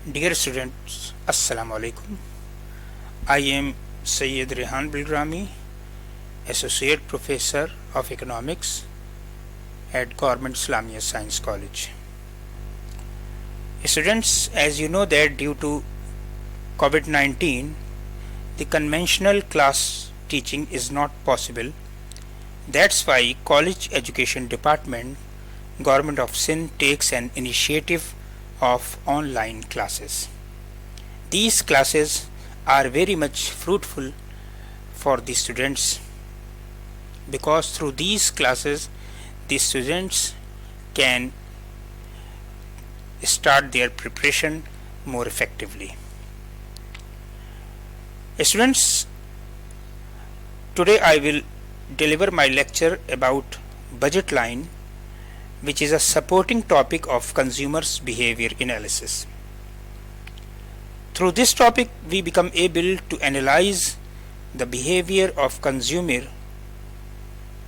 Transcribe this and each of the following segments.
Dear students, Assalamu alaikum. I am Sayyid Rehan Bilgrami, Associate Professor of Economics at Government Islamia Science College. Students, as you know that due to COVID-19, the conventional class teaching is not possible. That's why College Education Department, Government of Sindh takes an initiative of online classes. These classes are very much fruitful for the students because through these classes the students can start their preparation more effectively. Students, today I will deliver my lecture about budget line, which is a supporting topic of consumers' behavior analysis. Through this topic, we become able to analyze the behavior of consumer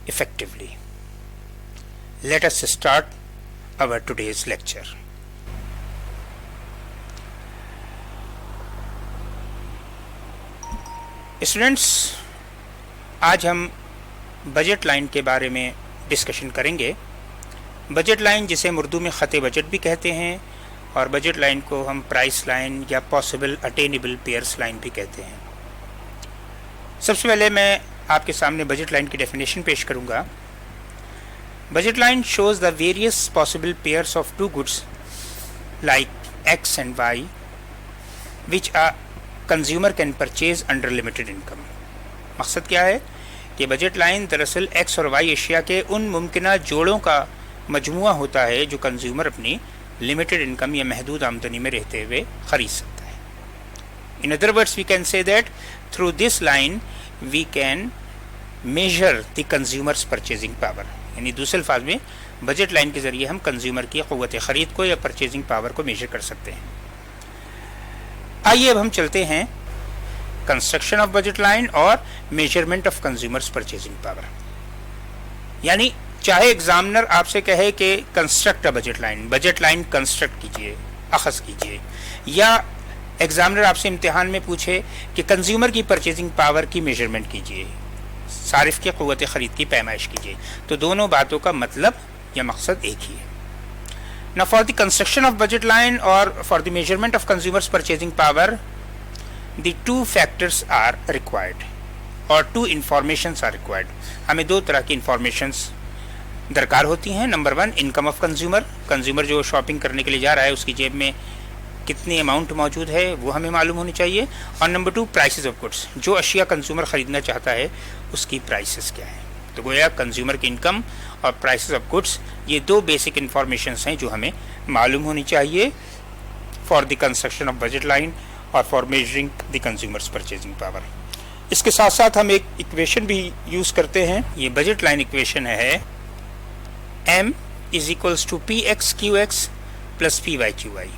effectively. Let us start our today's lecture. Students, आज हम budget line के बारे में discussion करेंगे. Budget line जिसे उर्दू में ख़त budget भी कहते हैं और बजट लाइन को हम प्राइस लाइन या पॉसिबल अटेनेबल पेयर्स लाइन भी कहते हैं. सबसे पहले मैं आपके सामने बजट लाइन की डेफिनेशन पेश करूंगा. Budget line shows the various possible pairs of two goods like X and Y which a consumer can purchase under limited income. मकसद क्या है कि बजट लाइन दरअसल एक्स और वाई एशिया के उन मुमकिना जोड़ों का मजमुआ होता है जो कंज्यूमर अपनी लिमिटेड इनकम या महदूद आमदनी में रहते हुए खरीद सकता है. In other words we can say that through this line we can measure the consumers purchasing power. यानी दूसरे अल्फाज में बजट लाइन के ज़रिए हम कंज्यूमर की क़ुव्वत ख़रीद को या परचेजिंग पावर को मेजर कर सकते हैं. आइए अब हम चलते हैं कंस्ट्रक्शन ऑफ बजट लाइन और measurement of consumers purchasing power. यानी चाहे एग्जामिनर आपसे कहे कि construct a budget line construct कीजिए, अखज़ कीजिए, या एग्जामिनर आपसे इम्तिहान में पूछे कि कंज्यूमर की परचेजिंग पावर की मेजरमेंट कीजिए, सारिफ की क़ुव्वत ख़रीद की पैमाइश कीजिए, तो दोनों बातों का मतलब या मकसद एक ही है. Now for the construction of budget line or for the measurement of consumers purchasing power, the two factors are required or two informations are required. हमें दो तरह की informations दरकार होती हैं. Number one, income of consumer जो shopping करने के लिए जा रहा है उसकी जेब में कितनी अमाउंट मौजूद है वो हमें मालूम होनी चाहिए. और number two, prices of goods, जो अशिया कंज्यूमर ख़रीदना चाहता है उसकी प्राइसेस क्या है. तो गोया कंज्यूमर की इनकम और प्राइसेस ऑफ गुड्स ये दो बेसिक इन्फॉर्मेशंस हैं जो हमें मालूम होनी चाहिए for the construction of budget line और for measuring the consumers purchasing power. इसके साथ साथ हम एक इक्वेशन भी यूज़ करते हैं. ये बजट लाइन इक्वेशन है M is equals to P X Q X plus P Y Q Y.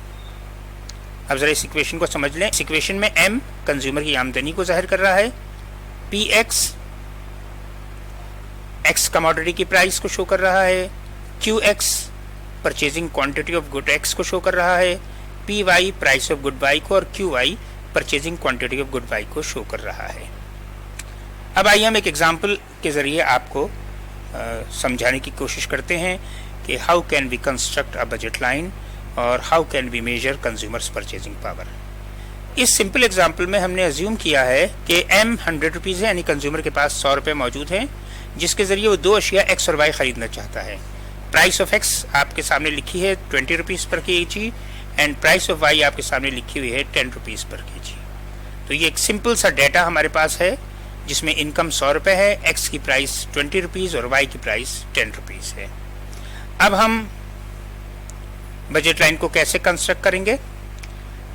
अब ज़रा इस इक्वेशन को समझ लें. इस इक्वेशन में M कंज्यूमर की आमदनी को जाहिर कर रहा है, पी एक्स कमोडिटी की प्राइस को शो कर रहा है, Q X purchasing quantity of good X को शो कर रहा है, P Y price of good Y को और Q Y purchasing quantity of good Y को शो कर रहा है. अब आइए हम एक एग्जांपल के ज़रिए आपको समझाने की कोशिश करते हैं कि how can we construct a budget line और how can we measure consumers purchasing power. इस सिंपल एग्जांपल में हमने अज्यूम किया है कि M 100 रुपीज़ है, यानी कंज्यूमर के पास 100 रुपये मौजूद हैं जिसके ज़रिए वो दो अशिया एक्स और वाई ख़रीदना चाहता है. प्राइस ऑफ एक्स आपके सामने लिखी है 20 rupees per KG and price of Y आपके सामने लिखी हुई है 10 रुपीज़ पर केजी. तो ये एक सिंपल सा डाटा हमारे पास है जिसमें इनकम 100 रुपये है, एक्स की प्राइस 20 रुपीज़ और वाई की प्राइस 10 रुपीज़ है. अब हम बजट लाइन को कैसे कंस्ट्रक्ट करेंगे.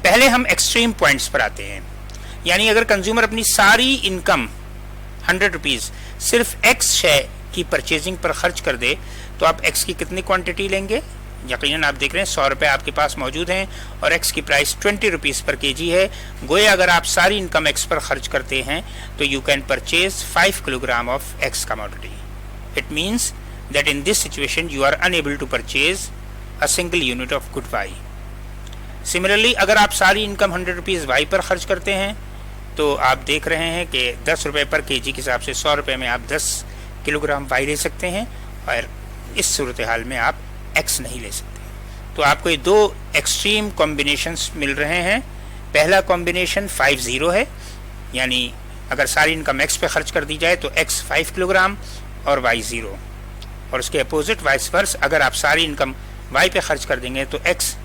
पहले हम एक्सट्रीम पॉइंट्स पर आते हैं. यानी अगर कंज्यूमर अपनी सारी इनकम 100 रुपीज़ सिर्फ एक्स शय की परचेजिंग पर खर्च कर दे तो आप एक्स की कितनी क्वांटिटी लेंगे. यकीनन आप देख रहे हैं 100 रुपये आपके पास मौजूद हैं और एक्स की प्राइस 20 रुपीज़ पर केजी है. गोया अगर आप सारी इनकम एक्स पर खर्च करते हैं तो you can purchase 5 kilogram of x commodity. It means that in this situation you are unable to purchase a single unit of good Y. Similarly अगर आप सारी इनकम 100 रुपीज़ वाई पर खर्च करते हैं तो आप देख रहे हैं कि 10 रुपये पर केजी के हिसाब से 100 रुपये में आप 10 किलोग्राम वाई ले सकते हैं, और इस सूरत हाल में आप एक्स नहीं ले सकते। तो आपको ये दो एक्सट्रीम कॉम्बिनेशंस मिल रहे हैं। पहला कॉम्बिनेशन 50 है, यानी अगर सारी इनकम एक्स पे खर्च कर दी जाए तो एक्स 5 किलोग्राम और वाई 0, और उसके अपोजिट वाइस वर्स अगर आप सारी इनकम वाई पे खर्च कर देंगे तो एक्स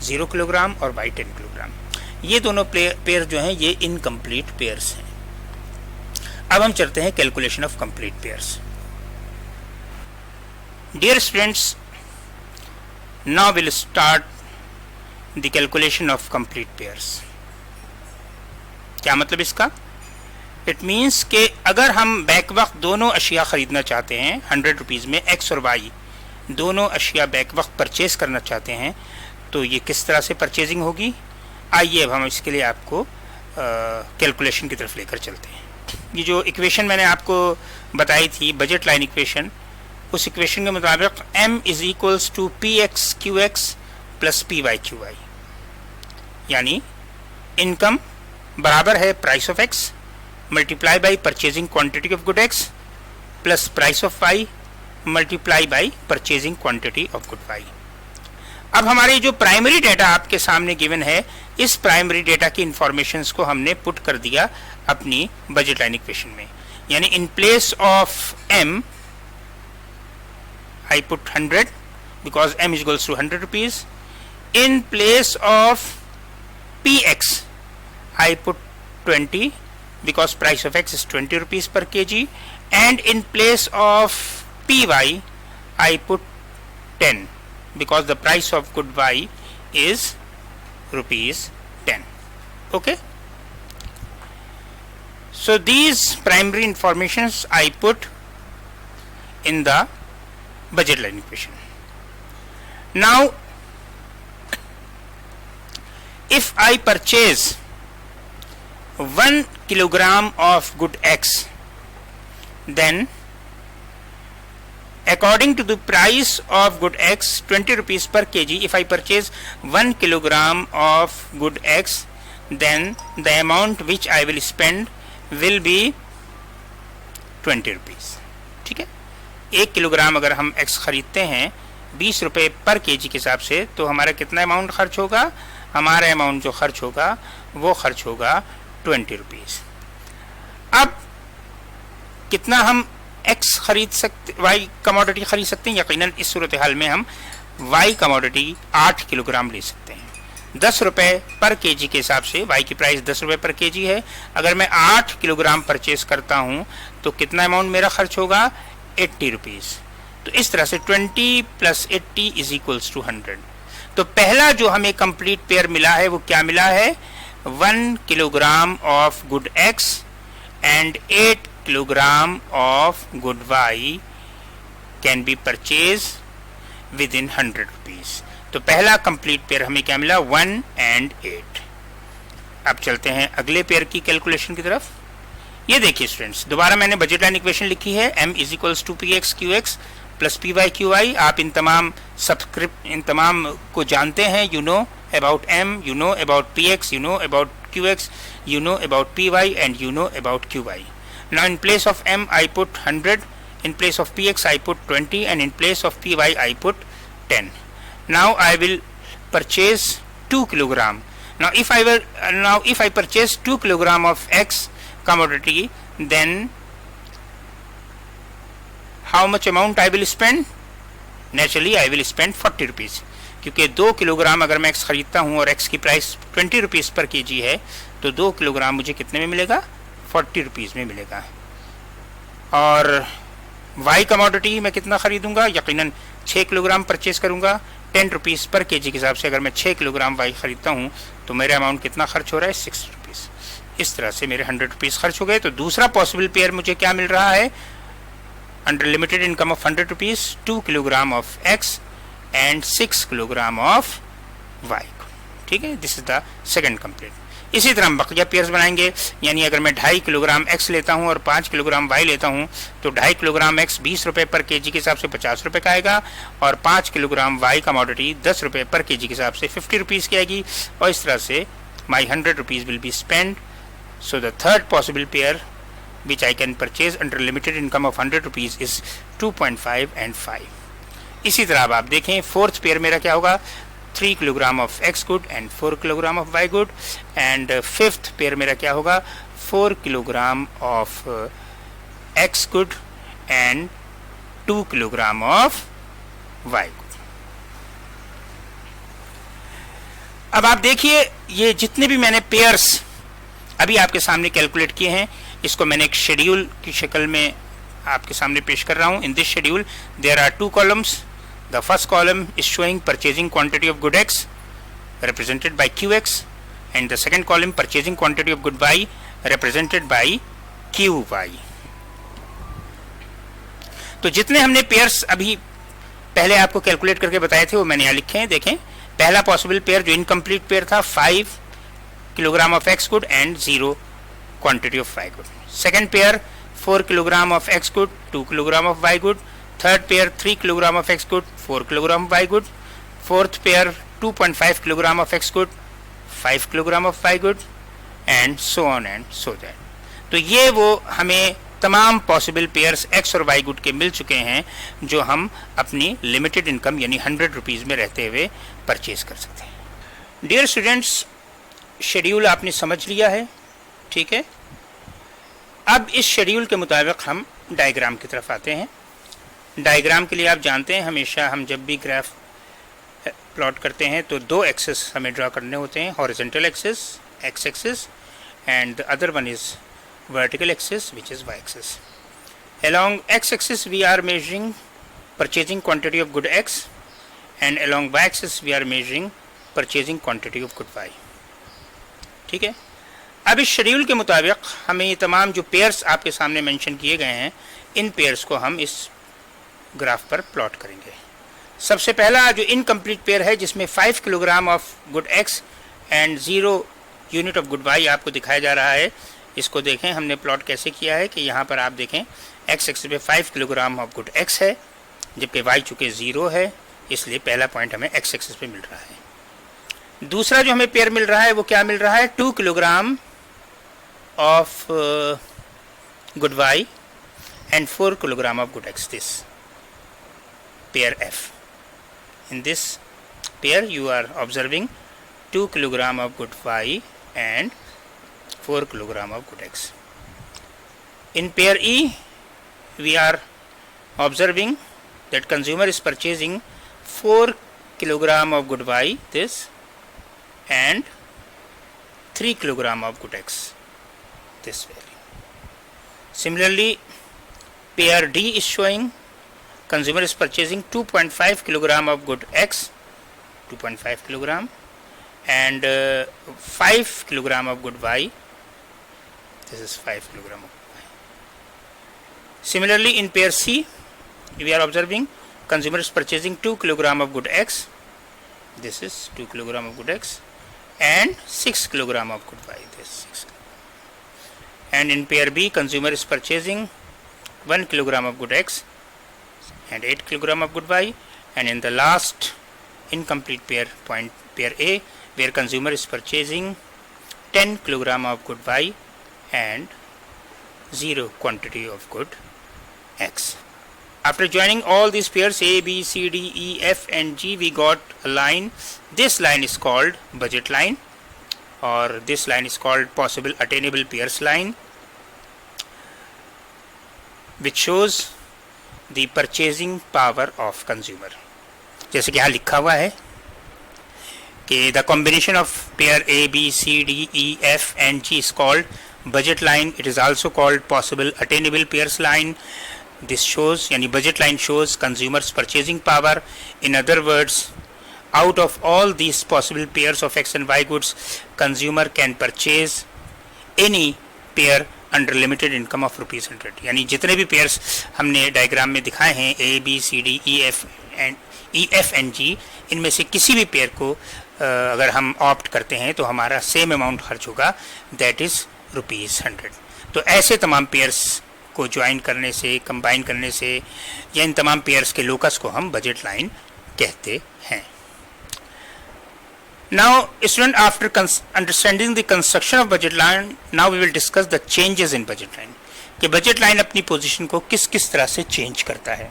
0 किलोग्राम और वाई 10 किलोग्राम। ये दोनों पेयर जो हैं ये इनकम्प्लीट पेयर्स हैं। अब हम चलते हैं calculation of complete pairs. Dear students, now will start the calculation of complete pairs. क्या मतलब इसका? इट मीन्स कि अगर हम बैक वक्त दोनों अशिया ख़रीदना चाहते हैं 100 रुपीज़ में, एक्स और वाई दोनों अशिया बैक वक्त परचेज करना चाहते हैं, तो ये किस तरह से परचेजिंग होगी? आइए अब हम इसके लिए आपको कैलकुलेशन की तरफ लेकर चलते हैं। ये जो इक्वेशन मैंने आपको बताई थी, बजट लाइन इक्वेशन, उस इक्वेशन के मुताबिक m is equals to P X Q X plus P Y Q Y, यानी इनकम बराबर है price of X multiply by purchasing quantity of good X plus price of Y multiply by purchasing quantity of good Y. अब हमारे जो primary data आपके सामने given है, इस प्राइमरी डेटा की इंफॉर्मेशंस को हमने पुट कर दिया अपनी बजट लाइन इक्वेशन में, यानी इन place of m I put 100 because m is equals to 100 rupees. In place of px I put 20 because price of x is 20 rupees per kg, and in place of py I put 10 because the price of good y is rupees 10. Okay, so these primary informations I put in the budget line equation. Now if I purchase 1 kilogram of good x, then according to the price of good x 20 rupees per kg, if I purchase 1 kilogram of good x, then the amount which I will spend will be 20 rupees. ठीक है, 1 kilogram अगर हम x खरीदते हैं 20 रुपये पर KG के हिसाब से, तो हमारा कितना अमाउंट खर्च होगा? हमारा अमाउंट जो खर्च होगा वो खर्च होगा 20 रुपीज़। अब कितना हम x खरीद सकते, y कमोडिटी खरीद सकते हैं? यकीनन इस सूरत हाल में हम y कमोडिटी 8 किलोग्राम ले सकते हैं। 10 रुपये पर केजी के हिसाब से y की प्राइस 10 रुपये पर केजी है। अगर मैं 8 किलोग्राम परचेज करता हूँ तो कितना अमाउंट मेरा खर्च होगा? 80 रुपीज़। तो इस तरह से 20 प्लस 80 इज इक्वल्स टू 100। तो पहला जो हमें कंप्लीट पेयर मिला है वो क्या मिला है? 1 kilogram of good X and 8 kilogram of good Y can be purchase within 100 rupees. तो पहला कंप्लीट पेयर हमें क्या मिला? 1 एंड 8। अब चलते हैं अगले पेयर की कैलकुलेशन की तरफ। ये देखिए स्टूडेंट्स, दोबारा मैंने बजट लाइन इक्वेशन लिखी है, m is equals to P X Q X plus P Y Q Y. आप इन तमाम को जानते हैं। You know about m, you know about P X, you know about Q X, you know about P Y and you know about Q Y. Now in place of m I put 100, in place of px I put 20, and in place of py I put 10. Now I will purchase 2 kilogram. Now if I purchase 2 kilogram of x commodity, then how much amount I will spend? Naturally I will spend 40 rupees, क्योंकि 2 kilogram अगर मैं x खरीदता हूँ और x की price 20 rupees per KG है, तो 2 kilogram मुझे कितने में मिलेगा? 40 रुपीज़ में मिलेगा। और y कमोडिटी मैं कितना खरीदूंगा? यकीनन 6 किलोग्राम परचेज करूंगा 10 रुपीज़ पर केजी के हिसाब से। अगर मैं 6 किलोग्राम y खरीदता हूँ तो मेरा अमाउंट कितना खर्च हो रहा है? 6 रुपीज़। इस तरह से मेरे 100 रुपीज़ खर्च हो गए। तो दूसरा पॉसिबल पेयर मुझे क्या मिल रहा है? Under limited income of 100 rupees, 2 kilogram of x and 6 kilogram of y। ठीक है, this is the second complete. इसी तरह हम बकिया पेयर्स बनाएंगे, यानी अगर मैं 2.5 किलोग्राम x लेता हूं और 5 किलोग्राम y लेता हूं तो 2.5 किलोग्राम x 20 रुपये पर केजी के हिसाब से 50 रुपये का आएगा और 5 किलोग्राम y कमोडिटी 10 रुपये पर केजी के हिसाब से 50 रुपीज़ की आएगी और इस तरह से my 100 rupees will be spend. So the third possible pair which I can purchase under limited income of 100 rupees is 2.5 and 5. इसी तरह अब आप देखें फोर्थ पेयर मेरा क्या होगा, 3 kilogram of x good and 4 kilogram of y good. And fifth pair मेरा क्या होगा, 4 kilogram of x good and 2 kilogram of y good. अब आप देखिए ये जितने भी मैंने पेयर्स अभी आपके सामने कैलकुलेट किए हैं, इसको मैंने एक शेड्यूल की शक्ल में आपके सामने पेश कर रहा हूं. In this schedule there are 2 columns. The first column is showing purchasing quantity of good x represented by qx and the second column purchasing quantity of good y represented by qy. तो जितने हमने pairs अभी पहले आपको calculate करके बताए थे वो मैंने यहाँ लिखे हैं. देखें, पहला पॉसिबल पेयर जो इनकम्प्लीट पेयर था 5 kilogram of x good and 0 quantity of y good. Second pair 4 kilogram of x good, 2 kilogram of y good. Third pair 3 kilogram of x good, 4 kilogram of y good. Fourth pair 2.5 kilogram of x good, 5 kilogram of y good, and so on and so that. तो ये वो हमें तमाम possible pairs x और y good के मिल चुके हैं जो हम अपनी लिमिटेड इनकम यानी 100 रुपीज़ में रहते हुए परचेज कर सकते हैं. डियर स्टूडेंट्स, शेड्यूल आपने समझ लिया है, ठीक है. अब इस शेड्यूल के मुताबिक हम डायग्राम की तरफ आते हैं. डायग्राम के लिए आप जानते हैं हमेशा हम जब भी ग्राफ प्लॉट करते हैं तो 2 एक्सेस हमें ड्रा करने होते हैं, horizontal axis x axis and the other one is vertical axis which is y axis. Along x axis we are measuring purchasing quantity of good x and along y axis we are measuring purchasing quantity of good y. ठीक है. अब इस schedule के मुताबिक हमें ये तमाम जो पेयर्स आपके सामने मेंशन किए गए हैं इन पेयर्स को हम इस ग्राफ पर प्लॉट करेंगे. सबसे पहला जो इनकम्प्लीट पेयर है जिसमें 5 kilogram of good x and 0 unit of good y आपको दिखाया जा रहा है. इसको देखें हमने प्लॉट कैसे किया है कि यहाँ पर आप देखें x एक्सिस पे 5 किलोग्राम ऑफ गुड x है जबकि y चूँकि 0 है, इसलिए पहला पॉइंट हमें x एक्सिस पे मिल रहा है. दूसरा जो हमें पेयर मिल रहा है वो क्या मिल रहा है, 2 kilogram of good y and 4 kilogram of good x. This pair F. In this pair you are observing 2 kilogram of good y and 4 kilogram of good x. In pair E we are observing that consumer is purchasing 4 kilogram of good y this and 3 kilogram of good x this value. Similarly, pair D is showing consumer is purchasing 2.5 kilogram of good x, 2.5 kilogram, and 5 kilogram of good y. This is 5 kilogram of y. Similarly, in pair C, we are observing consumer is purchasing 2 kilogram of good x. This is 2 kilogram of good x, and 6 kilogram of good y. This 6 kilogram. And in pair B, consumer is purchasing 1 kilogram of good x and 8 kilogram of good y. And in the last incomplete pair, point pair A, where consumer is purchasing 10 kilogram of good y and 0 quantity of good x. After joining all these pairs A, B, C, D, E, F and G, we got a line. This line is called budget line, or this line is called possible attainable pairs line, which shows the purchasing power of consumer. जैसे कि यहाँ लिखा हुआ है कि the combination of pair A, B, C, D, E, F and G is called budget line. It is also called possible attainable pairs line. This shows, यानी budget line shows consumers purchasing power. In other words, out of all these possible pairs of x and y goods, consumer can purchase any pair under limited income of ₹100. यानी जितने भी pairs हमने diagram में दिखाए हैं A, B, C, D, E, F and G, इनमें से किसी भी पेयर को अगर हम ऑप्ट करते हैं तो हमारा सेम अमाउंट खर्च होगा, दैट इज़ ₹100। तो ऐसे तमाम पेयर्स को ज्वाइन करने से, कंबाइन करने से, या इन तमाम पेयर्स के लोकस को हम बजट लाइन कहते हैं। Now, student, after understanding the construction of budget line, now we will discuss the changes in budget line. कि बजट लाइन अपनी पोजीशन को किस किस तरह से चेंज करता है।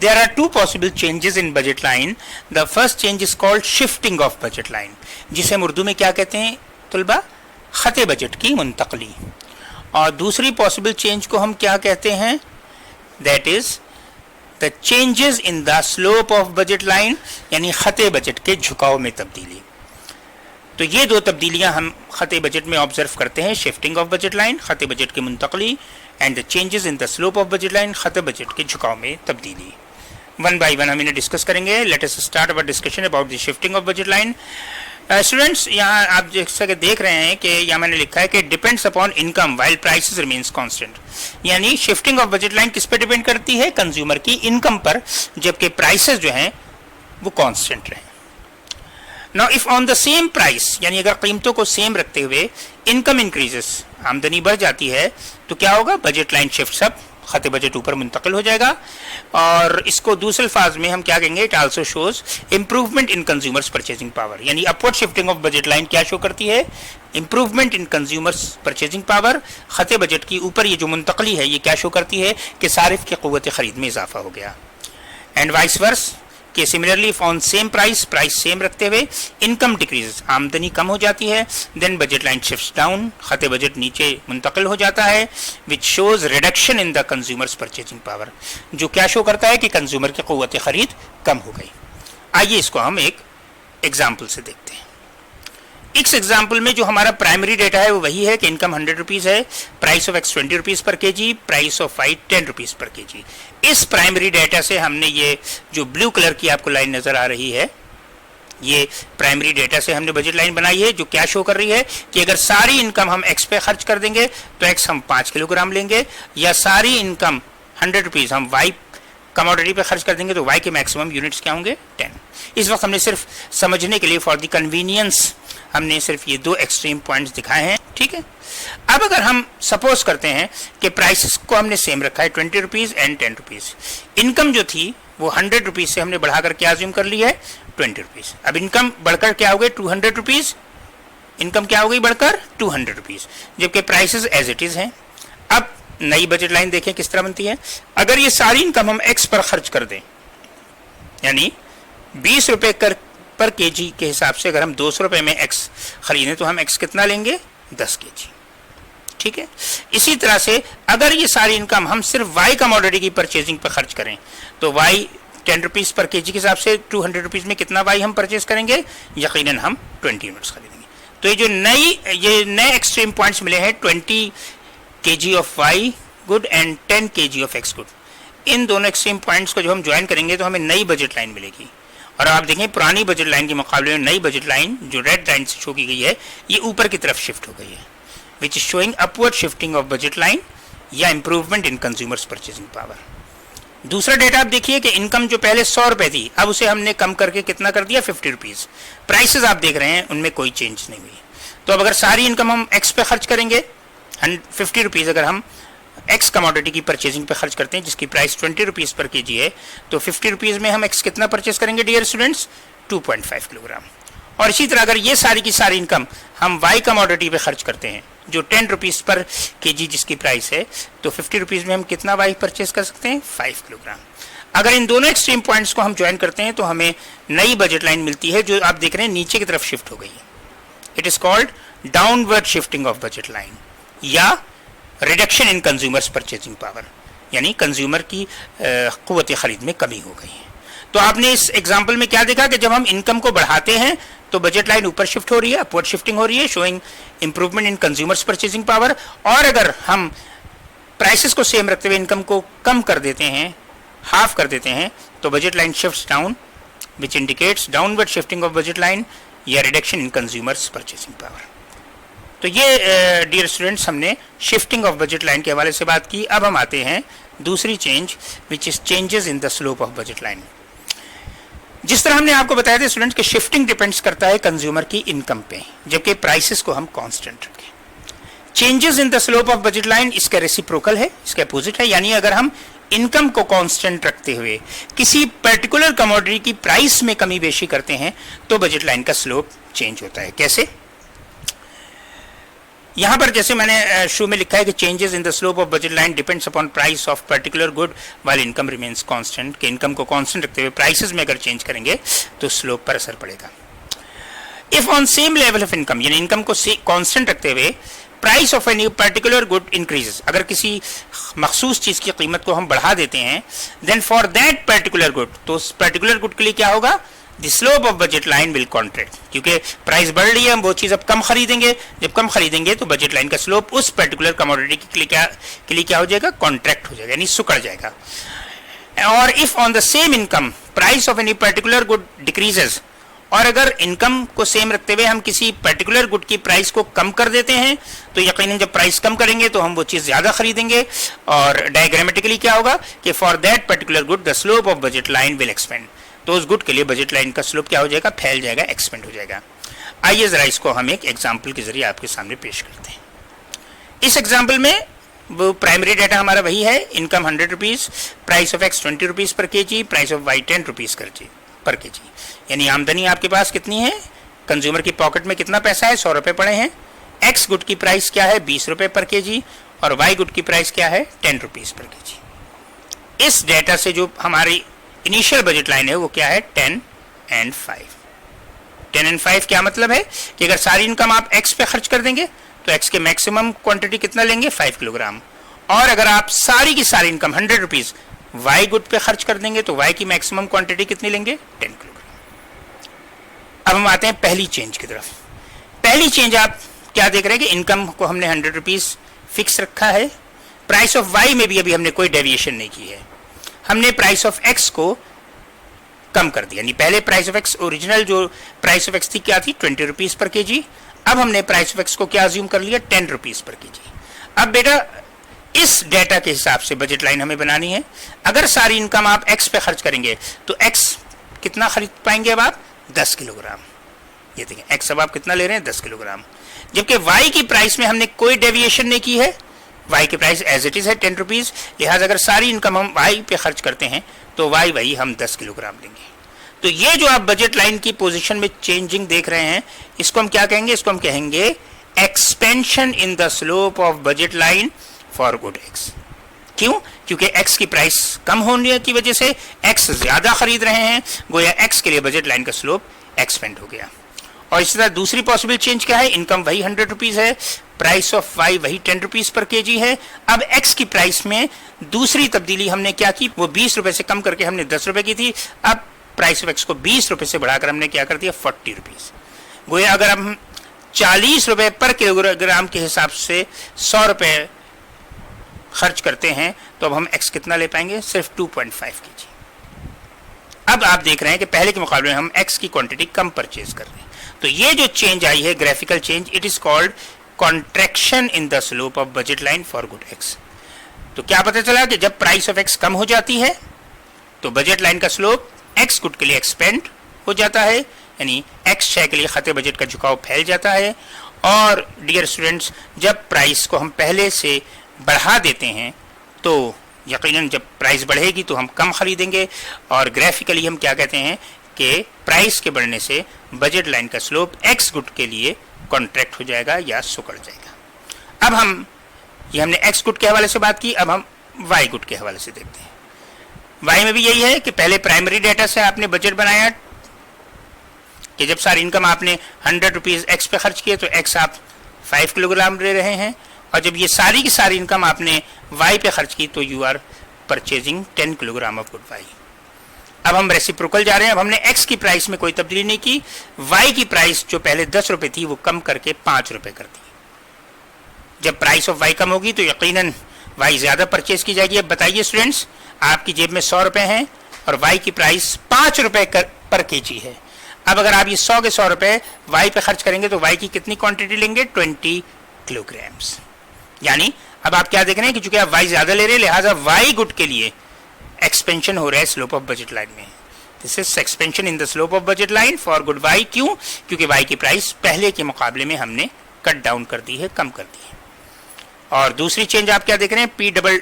There are two possible changes in budget line. The first change is called shifting of budget line, जिसे हम उर्दू में क्या कहते हैं तुलबा? खते बजट की मुंतकली। और दूसरी पॉसिबल चेंज को हम क्या कहते हैं? That is the changes in the slope of budget line, यानी खते बजट के झुकाव में तब्दीली। तो ये दो तब्दीलियां हम खते बजट में ऑब्जर्व करते हैं, शिफ्टिंग ऑफ बजट लाइन, खते बजट की मुंतकली, and the changes in the slope of budget line, खते बजट के झुकाव में तब्दीली। वन बाय वन हम इन्हें डिस्कस करेंगे। Let us start our discussion about the shifting of budget line. Students, यहाँ आप जैसा कि देख रहे हैं कि यहाँ मैंने लिखा है कि depends upon income while prices remains constant, यानी शिफ्टिंग ऑफ बजट लाइन किस पे डिपेंड करती है? कंज्यूमर की इनकम पर, जबकि प्राइसेस जो हैं वो कांस्टेंट रहे। Now, if on the same price, यानी अगर कीमतों को सेम रखते हुए इनकम इंक्रीजेस, आमदनी बढ़ जाती है, तो क्या होगा? बजट लाइन शिफ्ट अप, खते बजट ऊपर मुंतकिल हो जाएगा। और इसको दूसरे अल्फाज में हम क्या कहेंगे? It also shows improvement in consumers purchasing power, यानी upward shifting of budget line क्या शो करती है? Improvement in consumers purchasing power. खते बजट की ऊपर ये जो मुंतकली है, ये क्या शो करती है? कि सारिफ की क़ुव्वत ख़रीद में इजाफा हो गया। एंड वाइस वर्स, कि similarly on same price same रखते हुए इनकम डिक्रीज, आमदनी कम हो जाती है, then budget line shifts down, खते बजट नीचे मुंतकिल हो जाता है, which shows reduction in the consumers purchasing power, जो क्या शो करता है कि कंज्यूमर की क़ुव्वत ख़रीद कम हो गई। आइए इसको हम एक एग्जाम्पल से देखते हैं। इस एग्जाम्पल में जो हमारा प्राइमरी डेटा है वो वही है कि इनकम ₹100 है, प्राइस ऑफ एक्स ₹20 पर केजी, प्राइस ऑफ वाई ₹10 पर केजी। इस प्राइमरी डेटा से हमने ये जो ब्लू कलर की आपको लाइन नजर आ रही है, ये प्राइमरी डेटा से हमने बजट लाइन बनाई है, जो क्या शो कर रही है कि अगर सारी इनकम हम एक्स पे खर्च कर देंगे तो एक्स हम 5 किलोग्राम लेंगे, या सारी इनकम ₹100 हम वाई कमोडिटी पे खर्च कर देंगे तो वाई के मैक्सिमम यूनिट्स क्या होंगे? 10। इस वक्त हमने सिर्फ समझने के लिए, फॉर द कन्वीनियंस, हमने सिर्फ ये दो एक्सट्रीम पॉइंट्स दिखाए हैं, ठीक है। अब अगर हम सपोज करते हैं कि प्राइसेस को हमने सेम रखा है ₹20 एंड ₹10, इनकम जो थी वो ₹100 से हमने बढ़ाकर क्या अज्यूम कर ली है? ₹20। अब इनकम बढ़कर क्या हो गई? ₹200, इनकम क्या हो गई बढ़कर? ₹200, जबकि प्राइसेस एज इट इज हैं। अब नई बजट लाइन देखें किस तरह बनती है। अगर ये सारी इनकम हम एक्स पर खर्च कर दें, यानी ₹20 पर केजी के हिसाब से अगर हम ₹200 में एक्स खरीदें तो हम एक्स कितना लेंगे? 10 केजी, ठीक है। इसी तरह से अगर ये सारी इनकम हम सिर्फ वाई कमोडिटी की परचेजिंग पर खर्च करें तो वाई ₹10 पर केजी के हिसाब से ₹200 में कितना वाई हम परचेज करेंगे? यकीनन हम 20 यूनिट्स खरीदेंगे। तो ये नए एक्सट्रीम पॉइंट्स मिले हैं, 20 kg of Y good and 10 kg of X good. इन दोनों एक्सट्रीम पॉइंट्स को जो हम ज्वाइन करेंगे तो हमें नई बजट लाइन मिलेगी। और आप देखें पुरानी बजट लाइन के मुकाबले में नई बजट लाइन जो रेड लाइन से शो की गई है, ये ऊपर की तरफ शिफ्ट हो गई है, which is showing upward shifting of budget line या improvement in consumers purchasing power. दूसरा डेटा आप देखिए कि इनकम जो पहले ₹100 थी, अब उसे हमने कम करके कितना कर दिया? ₹50। प्राइसेस आप देख रहे हैं उनमें कोई चेंज नहीं हुई। तो अब अगर सारी इनकम हम एक्स पे खर्च करेंगे, ₹50 अगर हम एक्स कमोडिटी की परचेजिंग पे खर्च करते हैं जिसकी प्राइस ₹20 पर केजी है, तो ₹50 में हम एक्स कितना परचेज करेंगे डियर स्टूडेंट्स? 2.5 किलोग्राम। और इसी तरह अगर ये सारी की सारी इनकम हम वाई कमोडिटी पे खर्च करते हैं जो ₹10 पर केजी जिसकी प्राइस है, तो ₹50 में हम कितना वाई परचेज कर सकते हैं? 5 किलोग्राम। अगर इन दोनों एक्सट्रीम पॉइंट्स को हम ज्वाइन करते हैं तो हमें नई बजट लाइन मिलती है जो आप देख रहे हैं नीचे की तरफ शिफ्ट हो गई है। It is called downward shifting of budget line या reduction in consumers purchasing power, यानी कंज्यूमर की क़ुव्वत ख़रीद में कमी हो गई है। तो आपने इस एग्जाम्पल में क्या देखा कि जब हम इनकम को बढ़ाते हैं तो बजट लाइन ऊपर शिफ्ट हो रही है, अपवर्ड शिफ्टिंग हो रही है, showing improvement in consumers purchasing power. और अगर हम प्राइसेस को सेम रखते हुए इनकम को कम कर देते हैं, हाफ कर देते हैं, तो budget line shifts down, which indicates downward shifting of budget line या reduction in consumers purchasing power. तो ये डियर स्टूडेंट्स हमने शिफ्टिंग ऑफ बजट लाइन के हवाले से बात की। अब हम आते हैं दूसरी change which is changes in the slope of budget line. जिस तरह हमने आपको बताया था स्टूडेंट्स कि शिफ्टिंग डिपेंड्स करता है कंज्यूमर की इनकम पे, जबकि प्राइसेस को हम कांस्टेंट रखें। Changes in the slope of budget line इसका रेसिप्रोकल है, इसका अपोजिट है, यानी अगर हम इनकम को कांस्टेंट रखते हुए किसी पर्टिकुलर कमोडिटी की प्राइस में कमी बेशी करते हैं तो बजट लाइन का स्लोप चेंज होता है। कैसे? यहां पर जैसे मैंने शुरू में लिखा है कि changes in the slope of budget line depends upon price of particular good while income remains constant, कि इनकम को कांस्टेंट रखते हुए प्राइसेस में अगर चेंज करेंगे तो स्लोप पर असर पड़ेगा। If on same level of income, यानी इनकम को कांस्टेंट रखते हुए price of any particular good increases, अगर किसी मखसूस चीज की कीमत को हम बढ़ा देते हैं, then for that particular good, तो उस पर्टिकुलर गुड के लिए क्या होगा? The slope of budget line will contract, क्योंकि प्राइस बढ़ रही है, हम वो चीज अब कम खरीदेंगे, जब कम खरीदेंगे तो बजट लाइन का स्लोप उस पर्टिकुलर कमोडिटी के लिए क्या हो जाएगा? कॉन्ट्रैक्ट हो जाएगा, यानी सुकड़ जाएगा। और if on the same income price of any particular good decreases, और अगर इनकम को सेम रखते हुए हम किसी पर्टिकुलर गुड की प्राइस को कम कर देते हैं तो यकीनन जब प्राइस कम करेंगे तो हम वो चीज ज्यादा खरीदेंगे, और डायग्रामेटिकली क्या होगा कि for that particular good the slope of budget line will expand, तो उस गुड के लिए बजट लाइन का स्लोप क्या हो जाएगा? फैल जाएगा, एक्सपेंड हो जाएगा। आइए जरा इसको हम एक एग्जाम्पल के जरिए आपके सामने पेश करते हैं। इस एग्जाम्पल में वो प्राइमरी डाटा हमारा वही है, income 100 rupees, price of X 20 rupees per KG, price of Y 10 rupees per KG, यानी आमदनी आपके पास कितनी है? कंज्यूमर की पॉकेट में कितना पैसा है? 100 रुपए पड़े हैं। एक्स गुड की प्राइस क्या है? 20 रुपए पर केजी, और वाई गुड की प्राइस क्या है? 10 रुपीज पर केजी। इस डेटा से जो हमारी इनिशियल बजट लाइन है वो क्या है? 10 and 5। 10 and 5 क्या मतलब है कि अगर सारी इनकम आप एक्स पे खर्च कर देंगे तो एक्स के मैक्सिमम क्वांटिटी कितना लेंगे? 5 किलोग्राम, और अगर आप सारी की सारी इनकम 100 रुपीज वाई गुड पे खर्च कर देंगे तो वाई की मैक्सिमम क्वांटिटी कितनी लेंगे? 10 किलोग्राम। अब हम आते हैं पहली चेंज की तरफ। पहली चेंज आप क्या देख रहे हैं कि इनकम को हमने 100 रुपीज फिक्स रखा है, प्राइस ऑफ वाई में भी अभी हमने कोई डेविएशन नहीं की है, हमने प्राइस ऑफ एक्स को कम कर दिया, यानी पहले प्राइस ऑफ एक्स ओरिजिनल जो प्राइस ऑफ एक्स थी क्या थी? 20 रुपीज पर केजी, अब हमने प्राइस ऑफ एक्स को क्या अज्यूम कर लिया? 10 रुपीज पर केजी। अब बेटा इस डेटा के हिसाब से बजट लाइन हमें बनानी है। अगर सारी इनकम आप एक्स पे खर्च करेंगे तो एक्स कितना खरीद पाएंगे? अब आप 10 किलोग्राम। ये देखें एक्स अब आप कितना ले रहे हैं? 10 किलोग्राम, जबकि वाई की प्राइस में हमने कोई डेविएशन नहीं की है, वाई की प्राइस एज इट इज है 10 रुपीज, लिहाजा अगर सारी इनकम हम वाई पे खर्च करते हैं तो वाई वही हम 10 किलोग्राम लेंगे। तो ये जो आप बजट लाइन की पोजीशन में चेंजिंग देख रहे हैं इसको हम क्या कहेंगे? इसको हम कहेंगे expansion in the slope of budget line for good x. क्यों? क्योंकि एक्स की प्राइस कम होने की वजह से एक्स ज्यादा खरीद रहे हैं, गोया एक्स के लिए बजट लाइन का स्लोप एक्सपेंड हो गया। और इसी तरह दूसरी पॉसिबल चेंज क्या है? इनकम वही 100 रुपीज है, प्राइस ऑफ वाई वही 10 रुपीज पर केजी है, अब एक्स की प्राइस में दूसरी तब्दीली हमने क्या की? वो 20 रुपए से कम करके हमने 10 रुपए की थी, अब प्राइस ऑफ एक्स को 20 रुपए से बढ़ाकर हमने क्या कर दिया? 40 रुपीज। गोया अगर हम 40 रुपए पर किलोग्राम के हिसाब से 100 रुपए खर्च करते हैं तो अब हम एक्स कितना ले पाएंगे? सिर्फ 2.5 केजी। अब आप देख रहे हैं कि पहले के मुकाबले में हम एक्स की क्वांटिटी कम परचेज कर रहे हैं। तो ये जो चेंज आई है graphical change, it is called contraction in the slope of budget line for good x. तो क्या पता चला कि जब प्राइस ऑफ एक्स कम हो जाती है तो बजट लाइन का स्लोप एक्स गुड के लिए एक्सपेंड हो जाता है, यानी एक्स शय के लिए खते बजट का झुकाव फैल जाता है। और डियर स्टूडेंट्स, जब प्राइस को हम पहले से बढ़ा देते हैं तो यकीनन जब प्राइस बढ़ेगी तो हम कम खरीदेंगे, और ग्राफिकली हम क्या कहते हैं कि प्राइस के बढ़ने से बजट लाइन का स्लोप एक्स गुड के लिए कॉन्ट्रैक्ट हो जाएगा या सुकड़ जाएगा। अब हम ये हमने एक्स गुड के हवाले से बात की, अब हम वाई गुड के हवाले से देखते हैं। वाई में भी यही है कि पहले प्राइमरी डेटा से आपने बजट बनाया कि जब सारी इनकम आपने 100 रुपीज एक्स पे खर्च किए तो एक्स आप 5 किलोग्राम ले रहे हैं, और जब ये सारी की सारी इनकम आपने वाई पे खर्च की तो you are purchasing 10 kilogram of good Y. अब हम रेसिप्रोकल जा रहे हैं, अब हमने एक्स की प्राइस में कोई तब्दीली नहीं की, वाई की प्राइस जो पहले 10 रुपए थी वो कम करके 5 रुपए कर दी। जब प्राइस ऑफ वाई कम होगी तो यकीनन वाई ज्यादा परचेज की जाएगी। अब बताइए स्टूडेंट्स, आपकी जेब में 100 रुपए हैं और वाई की प्राइस 5 रुपए पर केजी है। अब अगर आप ये 100 के 100 रुपए वाई पे खर्च करेंगे तो वाई की कितनी क्वांटिटी लेंगे? 20 किलोग्राम्स। यानी अब आप क्या देख रहे हैं कि चूंकि आप वाई ज्यादा ले रहे हैं लिहाजा वाई गुड के लिए एक्सपेंशन हो रहा है स्लोप ऑफ बजट लाइन में। This is expansion in the slope of budget line for good Y. क्यों? क्योंकि वाई की प्राइस पहले के मुकाबले में हमने कट डाउन कर दी है, कम कर दी है। और दूसरी चेंज आप क्या देख रहे हैं, पी डबल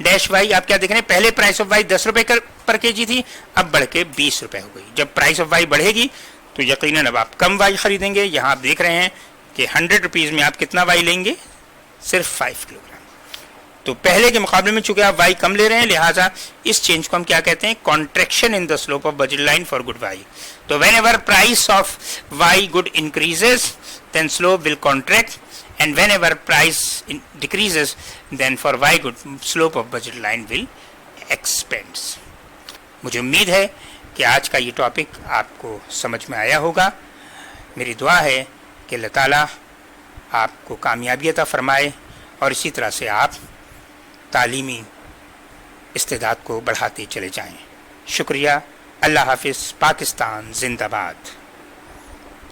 डैश वाई आप क्या देख रहे हैं, पहले प्राइस ऑफ वाई 10 रुपए पर केजी थी, अब बढ़ के 20 रुपए हो गई। जब प्राइस ऑफ वाई बढ़ेगी तो यकीनन अब आप कम वाई खरीदेंगे। यहाँ आप देख रहे हैं कि 100 रुपीज़ में आप कितना वाई लेंगे, सिर्फ 5 किलोग्राम। तो पहले के मुकाबले में चूंकि आप वाई कम ले रहे हैं, लिहाजा इस चेंज को हम क्या कहते हैं, contraction in the slope of budget line for good Y. तो whenever price of Y good increases then slope will contract, and whenever price decreases then for y good slope of budget line will expands। मुझे उम्मीद है कि आज का ये topic आपको समझ में आया होगा। मेरी दुआ है कि अल्लाह ताला आपको कामयाबी अता फरमाए और इसी तरह से आप तालीमी इस्तेदाद को बढ़ाते चले जाएं। शुक्रिया। अल्लाह हाफिज़। पाकिस्तान जिंदाबाद।